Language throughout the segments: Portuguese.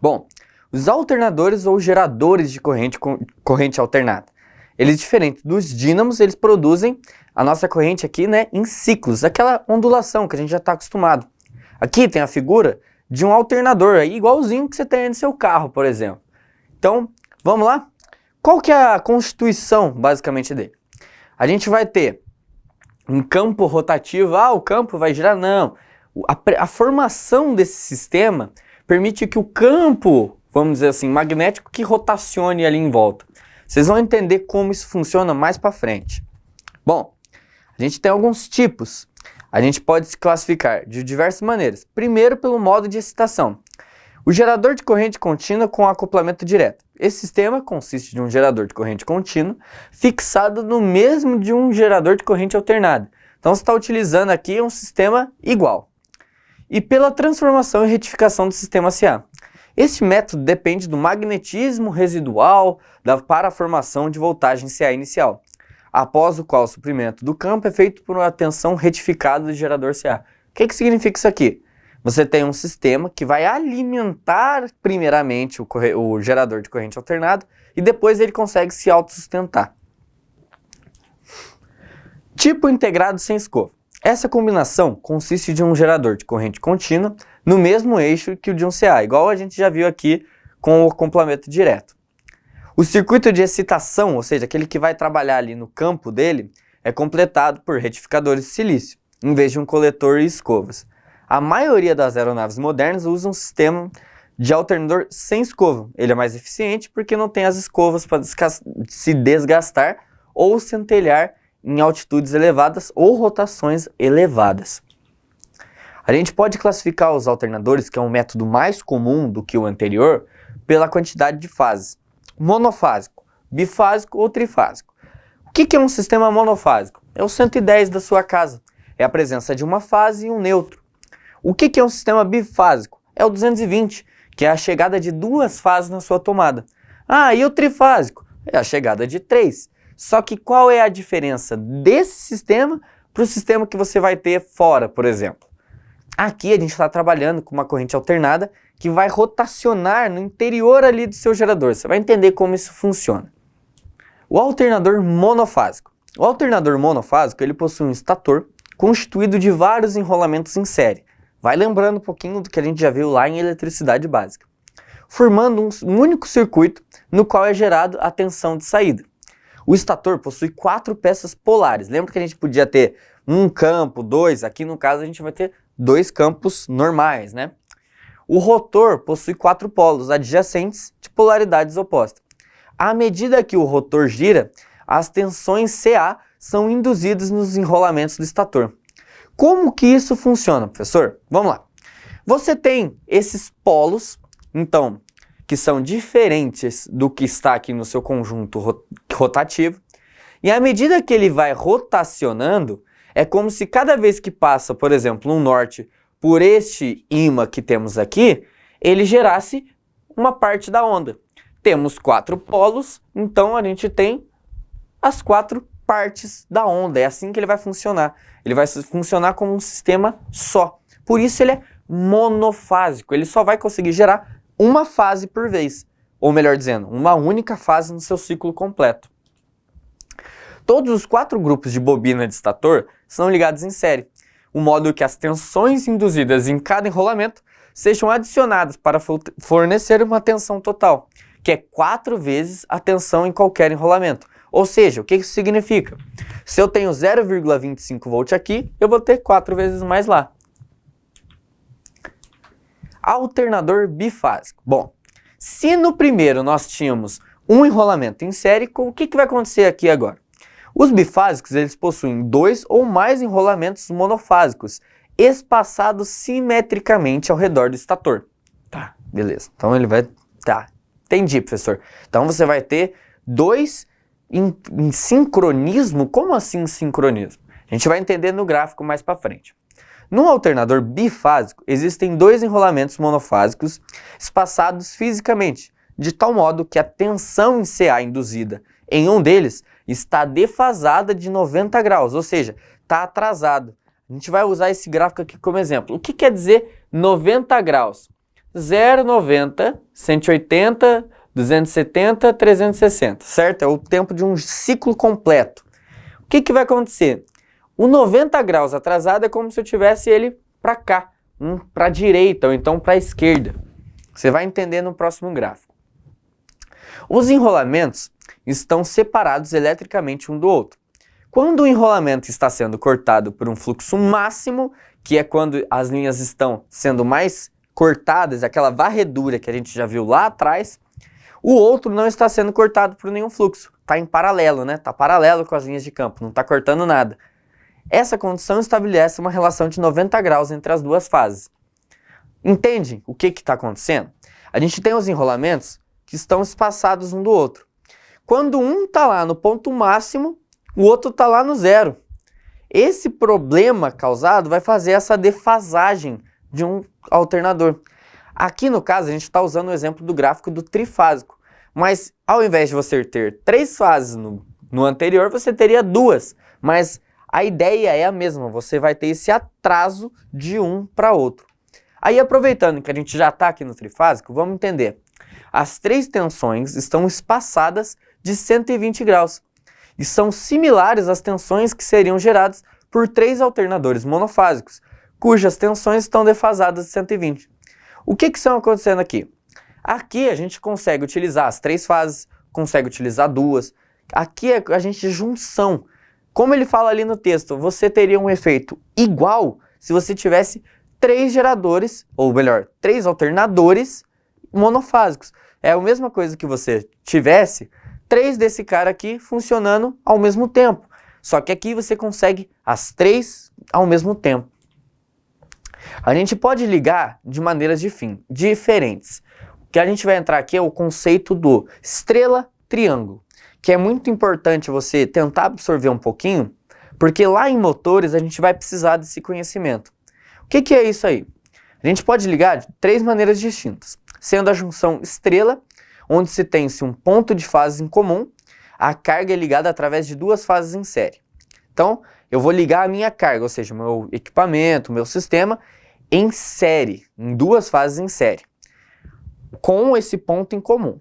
Bom, os alternadores ou geradores de corrente alternada. Eles, diferentes dos dínamos, eles produzem a nossa corrente aqui, né, em ciclos, aquela ondulação que a gente já está acostumado. Aqui tem a figura de um alternador, aí, igualzinho que você tem aí no seu carro, por exemplo. Então, vamos lá? Qual que é a constituição, basicamente, dele? A gente vai ter um campo rotativo, o campo vai girar, não. A formação desse sistema permite que o campo, vamos dizer assim, magnético, que rotacione ali em volta. Vocês vão entender como isso funciona mais para frente. Bom, a gente tem alguns tipos. A gente pode se classificar de diversas maneiras. Primeiro, pelo modo de excitação. O gerador de corrente contínua com acoplamento direto. Esse sistema consiste de um gerador de corrente contínua fixado no mesmo de um gerador de corrente alternada. Então você está utilizando aqui um sistema igual. E pela transformação e retificação do sistema CA. Esse método depende do magnetismo residual para a formação de voltagem CA inicial, após o qual o suprimento do campo é feito por uma tensão retificada do gerador CA. O que significa isso aqui? Você tem um sistema que vai alimentar primeiramente o gerador de corrente alternada e depois ele consegue se autossustentar. Tipo integrado sem escova. Essa combinação consiste de um gerador de corrente contínua no mesmo eixo que o de um CA, igual a gente já viu aqui com o acoplamento direto. O circuito de excitação, ou seja, aquele que vai trabalhar ali no campo dele, é completado por retificadores de silício, em vez de um coletor e escovas. A maioria das aeronaves modernas usa um sistema de alternador sem escova. Ele é mais eficiente porque não tem as escovas para se desgastar ou centelhar em altitudes elevadas ou rotações elevadas. A gente pode classificar os alternadores, que é um método mais comum do que o anterior, pela quantidade de fases. Monofásico, bifásico ou trifásico. O que é um sistema monofásico? É o 110 da sua casa. É a presença de uma fase e um neutro. O que é um sistema bifásico? É o 220, que é a chegada de duas fases na sua tomada. E o trifásico? É a chegada de 3. Só que qual é a diferença desse sistema para o sistema que você vai ter fora, por exemplo? Aqui a gente está trabalhando com uma corrente alternada que vai rotacionar no interior ali do seu gerador. Você vai entender como isso funciona. O alternador monofásico. O alternador monofásico ele possui um estator constituído de vários enrolamentos em série. Vai lembrando um pouquinho do que a gente já viu lá em eletricidade básica. Formando um único circuito no qual é gerado a tensão de saída. O estator possui 4 peças polares. Lembra que a gente podia ter um campo, 2? Aqui no caso a gente vai ter 2 campos normais, né? O rotor possui 4 polos adjacentes de polaridades opostas. À medida que o rotor gira, as tensões CA são induzidas nos enrolamentos do estator. Como que isso funciona, professor? Vamos lá. Você tem esses polos, então, que são diferentes do que está aqui no seu conjunto rotativo. E à medida que ele vai rotacionando, é como se cada vez que passa, por exemplo, um norte por este ímã que temos aqui, ele gerasse uma parte da onda. Temos 4 polos, então a gente tem as 4 partes da onda. É assim que ele vai funcionar. Ele vai funcionar como um sistema só. Por isso ele é monofásico. Ele só vai conseguir gerar uma fase por vez. Ou melhor dizendo, uma única fase no seu ciclo completo. Todos os 4 grupos de bobina de estator são ligados em série, o modo que as tensões induzidas em cada enrolamento sejam adicionadas para fornecer uma tensão total, que é 4 vezes a tensão em qualquer enrolamento. Ou seja, o que isso significa? Se eu tenho 0,25 volt aqui, eu vou ter 4 vezes mais lá. Alternador bifásico. Bom, se no primeiro nós tínhamos um enrolamento em série, o que vai acontecer aqui agora? Os bifásicos eles possuem 2 ou mais enrolamentos monofásicos, espaçados simetricamente ao redor do estator. Tá, beleza. Então ele vai... Tá, entendi, professor. Então você vai ter 2 em sincronismo. Como assim sincronismo? A gente vai entender no gráfico mais para frente. No alternador bifásico, existem 2 enrolamentos monofásicos espaçados fisicamente, de tal modo que a tensão em CA induzida em um deles está defasada de 90 graus, ou seja, está atrasado. A gente vai usar esse gráfico aqui como exemplo. O que quer dizer 90 graus? 0, 90, 180, 270, 360, certo? É o tempo de um ciclo completo. O que vai acontecer? O 90 graus atrasado é como se eu tivesse ele para cá, para a direita ou então para a esquerda. Você vai entender no próximo gráfico. Os enrolamentos estão separados eletricamente um do outro. Quando o enrolamento está sendo cortado por um fluxo máximo, que é quando as linhas estão sendo mais cortadas, aquela varredura que a gente já viu lá atrás, o outro não está sendo cortado por nenhum fluxo. Está em paralelo, né? Está paralelo com as linhas de campo, não está cortando nada. Essa condição estabelece uma relação de 90 graus entre as duas fases. Entende o que está acontecendo? A gente tem os enrolamentos que estão espaçados um do outro. Quando um está lá no ponto máximo, o outro está lá no zero. Esse problema causado vai fazer essa defasagem de um alternador. Aqui no caso a gente está usando o exemplo do gráfico do trifásico, mas ao invés de você ter 3 fases no anterior, você teria 2, mas a ideia é a mesma, você vai ter esse atraso de um para outro. Aí aproveitando que a gente já está aqui no trifásico, vamos entender. As 3 tensões estão espaçadas de 120 graus e são similares às tensões que seriam geradas por 3 alternadores monofásicos, cujas tensões estão defasadas de 120. O que estão acontecendo aqui? Aqui a gente consegue utilizar as 3 fases, consegue utilizar 2. Aqui é a gente junção. Como ele fala ali no texto, você teria um efeito igual se você tivesse 3 geradores, ou melhor, 3 alternadores monofásicos. É a mesma coisa que você tivesse 3 desse cara aqui funcionando ao mesmo tempo. Só que aqui você consegue as 3 ao mesmo tempo. A gente pode ligar de maneiras diferentes. O que a gente vai entrar aqui é o conceito do estrela-triângulo, que é muito importante você tentar absorver um pouquinho, porque lá em motores a gente vai precisar desse conhecimento. O que é isso aí? A gente pode ligar de 3 maneiras distintas, sendo a junção estrela, onde se tem-se um ponto de fase em comum, a carga é ligada através de 2 fases em série. Então, eu vou ligar a minha carga, ou seja, o meu equipamento, o meu sistema, em série, em 2 fases em série, com esse ponto em comum.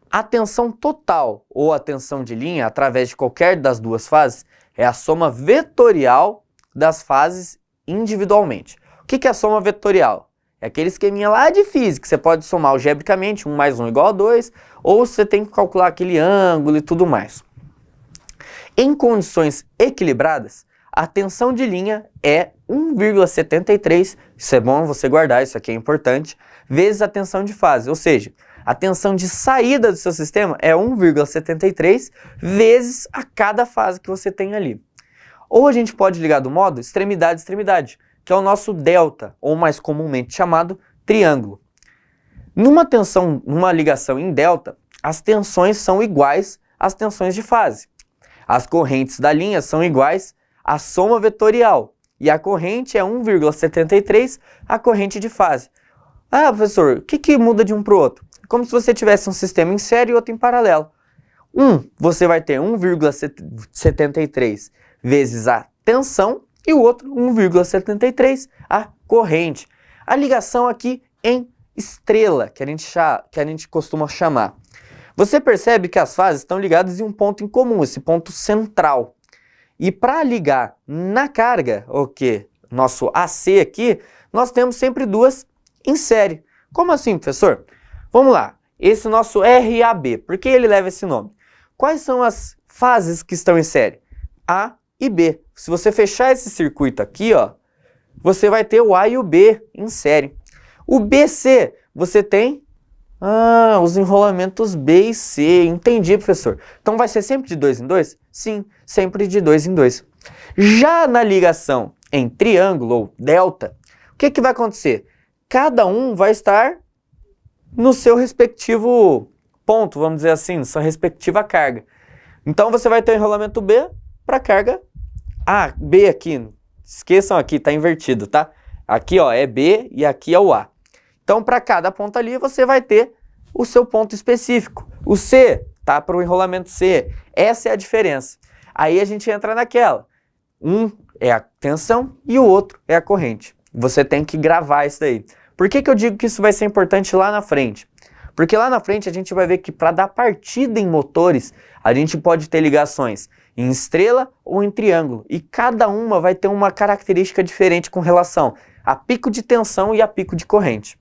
A tensão total ou a tensão de linha, através de qualquer das 2 fases, é a soma vetorial das fases individualmente. O que é a soma vetorial? É aquele esqueminha lá de física, você pode somar algebricamente, 1 mais 1 igual a 2, ou você tem que calcular aquele ângulo e tudo mais. Em condições equilibradas, a tensão de linha é 1,73, isso é bom você guardar, isso aqui é importante, vezes a tensão de fase, ou seja, a tensão de saída do seu sistema é 1,73 vezes a cada fase que você tem ali. Ou a gente pode ligar do modo extremidade a extremidade, que é o nosso delta, ou mais comumente chamado triângulo. Numa ligação em delta, as tensões são iguais às tensões de fase. As correntes da linha são iguais à soma vetorial, e a corrente é 1,73 a corrente de fase. Ah, professor, o que muda de um para o outro? É como se você tivesse um sistema em série e outro em paralelo. Você vai ter 1,73 vezes a tensão e o outro 1,73 a corrente. A ligação aqui em estrela, que a gente costuma chamar. Você percebe que as fases estão ligadas em um ponto em comum, esse ponto central. E para ligar na carga, nosso AC aqui, nós temos sempre 2 em série. Como assim, professor? Vamos lá, esse nosso RAB, por que ele leva esse nome? Quais são as fases que estão em série? A e B. Se você fechar esse circuito aqui, você vai ter o A e o B em série. O BC, você tem os enrolamentos B e C. Entendi, professor. Então vai ser sempre de 2 em 2? Sim, sempre de 2 em 2. Já na ligação em triângulo ou delta, o que vai acontecer? Cada um vai estar no seu respectivo ponto, vamos dizer assim, na sua respectiva carga. Então você vai ter o enrolamento B para carga A. B aqui, esqueçam aqui, está invertido, tá? Aqui é B e aqui é o A. Então, para cada ponto ali, você vai ter o seu ponto específico. O C tá para o enrolamento C. Essa é a diferença. Aí a gente entra naquela. Um é a tensão e o outro é a corrente. Você tem que gravar isso daí. Por que que eu digo que isso vai ser importante lá na frente? Porque lá na frente a gente vai ver que para dar partida em motores, a gente pode ter ligações em estrela ou em triângulo, e cada uma vai ter uma característica diferente com relação a pico de tensão e a pico de corrente.